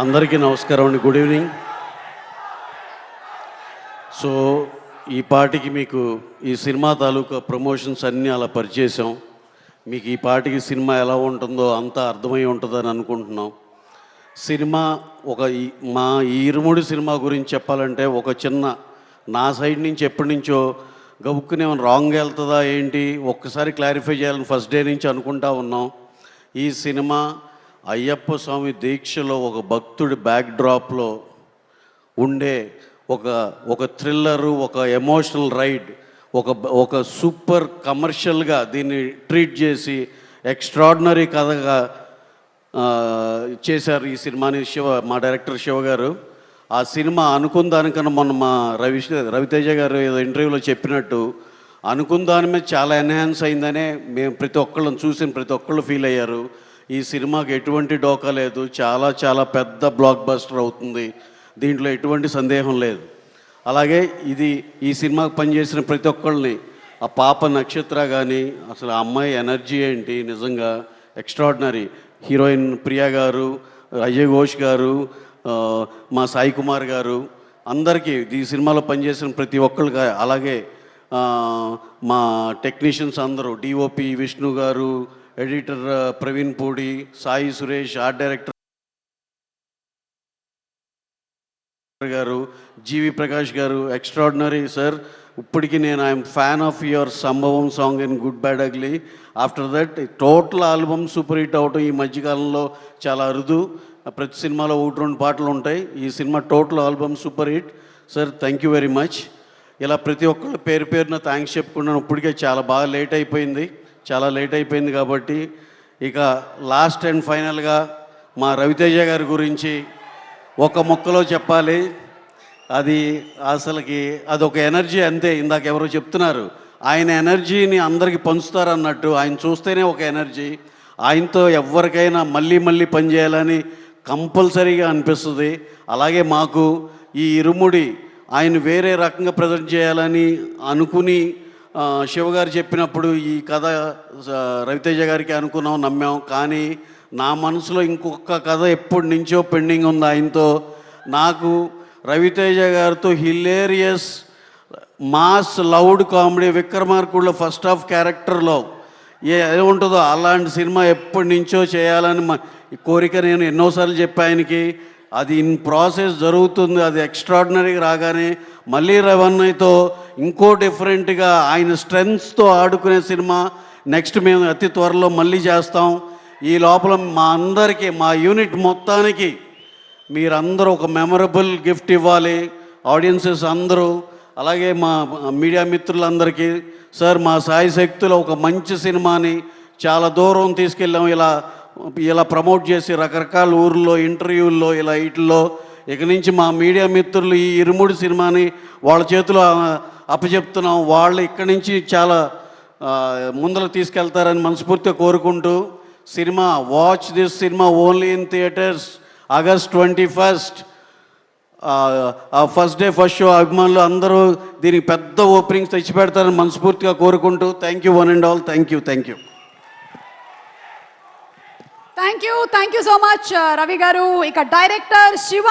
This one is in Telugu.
అందరికీ నమస్కారం అండి, గుడ్ ఈవినింగ్. సో ఈ పాటికి మీకు ఈ సినిమా తాలూకా ప్రమోషన్స్ అన్నీ అలా పరిచేసాం. మీకు ఈ పాటికి సినిమా ఎలా ఉంటుందో అంతా అర్థమై ఉంటుందని అనుకుంటున్నాం. సినిమా మా ఈ ఇరుముడి సినిమా గురించి చెప్పాలంటే ఒక చిన్న నా సైడ్ నుంచి ఎప్పటి నుంచో గబుక్కునే రాంగ్ వెళ్తుందా ఏంటి ఒక్కసారి క్లారిఫై చేయాలని ఫస్ట్ డే నుంచి అనుకుంటా ఉన్నాం. ఈ సినిమా అయ్యప్ప స్వామి దీక్షలో ఒక భక్తుడి బ్యాక్డ్రాప్లో ఉండే ఒక థ్రిల్లరు, ఒక ఎమోషనల్ రైడ్, ఒక సూపర్ కమర్షియల్గా దీన్ని ట్రీట్ చేసి ఎక్స్ట్రాడినరీ కథగా చేశారు ఈ సినిమాని మా డైరెక్టర్ శివ గారు. ఆ సినిమా అనుకున్న దానికన్నా మొన్న మా రవితేజ గారు ఏదో ఇంటర్వ్యూలో చెప్పినట్టు అనుకున్న దాని మీద చాలా ఎన్హాన్స్ అయిందనే మేము ప్రతి ఒక్కళ్ళని చూసిన ప్రతి ఒక్కళ్ళు ఫీల్ అయ్యారు. ఈ సినిమాకి ఎటువంటి డోకా లేదు, చాలా చాలా పెద్ద బ్లాక్ బస్టర్ అవుతుంది, దీంట్లో ఎటువంటి సందేహం లేదు. అలాగే ఈ సినిమాకి పనిచేసిన ప్రతి ఒక్కళ్ళని, ఆ పాప నక్షత్ర కానీ అసలు ఆ అమ్మాయి ఎనర్జీ ఏంటి, నిజంగా ఎక్స్ట్రాడినరీ. హీరోయిన్ ప్రియా గారు, అజయ్ ఘోష్ గారు, మా సాయి కుమార్ గారు, అందరికీ ఈ సినిమాలో పనిచేసిన ప్రతి ఒక్కళ్ళకి, అలాగే మా టెక్నీషియన్స్ అందరూ, డిఓపి విష్ణు గారు, editor Praveen Pudi, Sai Suresh, art director గారు, జీవి ప్రకాష్ గారు, ఎక్స్ట్రాడినరీ సార్. ఇప్పటికీ నేను ఐఎమ్ ఫ్యాన్ ఆఫ్ యువర్ సంభవం song in good bad ugly. After that total album super hit అవటం ఈ మధ్యకాలంలో చాలా అరుదు. ప్రతి సినిమాలో 1-2 పాటలు ఉంటాయి. ఈ cinema total album super hit sir. Thank you very much. ఇలా ప్రతి ఒక్కళ్ళు పేరు పేరున థ్యాంక్స్ చెప్పుకున్నాను. ఇప్పటికే చాలా బాగా లేట్ అయిపోయింది కాబట్టి ఇక లాస్ట్ అండ్ ఫైనల్గా మా రవితేజ గారి గురించి ఒక ముక్కలో చెప్పాలి. అదొక ఎనర్జీ అంతే. ఇందాక ఎవరో చెప్తున్నారు, ఆయన ఎనర్జీని అందరికీ పంచుతారన్నట్టు ఆయన చూస్తేనే ఒక ఎనర్జీ. ఆయనతో ఎవరికైనా మళ్ళీ మళ్ళీ పనిచేయాలని కంపల్సరీగా అనిపిస్తుంది. అలాగే మాకు ఈ ఇరుముడి ఆయన వేరే రకంగా ప్రజెంట్ చేయాలని అనుకుని శివగారు చెప్పినప్పుడు ఈ కథ రవితేజ గారికి అనుకున్నాం, నమ్మాం. కానీ నా మనసులో ఇంకొక కథ ఎప్పటి నుంచో పెండింగ్ ఉంది ఆయనతో. నాకు రవితేజ గారితో hilarious mass loud comedy విక్రమార్కుడులో first half క్యారెక్టర్లో ఏముంటుందో అలాంటి సినిమా ఎప్పటి నుంచో చేయాలని కోరిక నేను ఎన్నోసార్లు చెప్పా ఆయనకి. అది ఇన్ ప్రాసెస్ జరుగుతుంది. అది ఎక్స్ట్రాడినరీగా రాగానే మళ్ళీ రవన్నయ్యతో ఇంకో డిఫరెంట్గా ఆయన స్ట్రెంగ్స్తో ఆడుకునే సినిమా నెక్స్ట్ మేము అతి త్వరలో మళ్ళీ చేస్తాం. ఈ లోపల మా అందరికీ, మా యూనిట్ మొత్తానికి మీరందరూ ఒక మెమరబుల్ గిఫ్ట్ ఇవ్వాలి, ఆడియన్సెస్ అందరూ. అలాగే మా మీడియా మిత్రులందరికీ సార్, మా సాయి శక్తిలో ఒక మంచి సినిమాని చాలా దూరం తీసుకెళ్ళాం. ఇలా ప్రమోట్ చేసి రకరకాల ఊర్లో ఇంటర్వ్యూల్లో వీటిల్లో ఇక నుంచి మా మీడియా మిత్రులు ఈ ఇరుముడి సినిమాని వాళ్ళ చేతిలో అప్పచెప్తున్నాం. వాళ్ళు ఇక్కడి నుంచి చాలా ముందర తీసుకెళ్తారని మనస్ఫూర్తిగా కోరుకుంటూ, cinema watch this cinema only in theatres August 21st. First day first show అభిమానులు అందరూ దీనికి పెద్ద ఓపెనింగ్స్ తెచ్చి పెడతారని మనస్ఫూర్తిగా కోరుకుంటూ, thank you one and all. Thank you so much Ravi గారు. ఇక డైరెక్టర్ శివ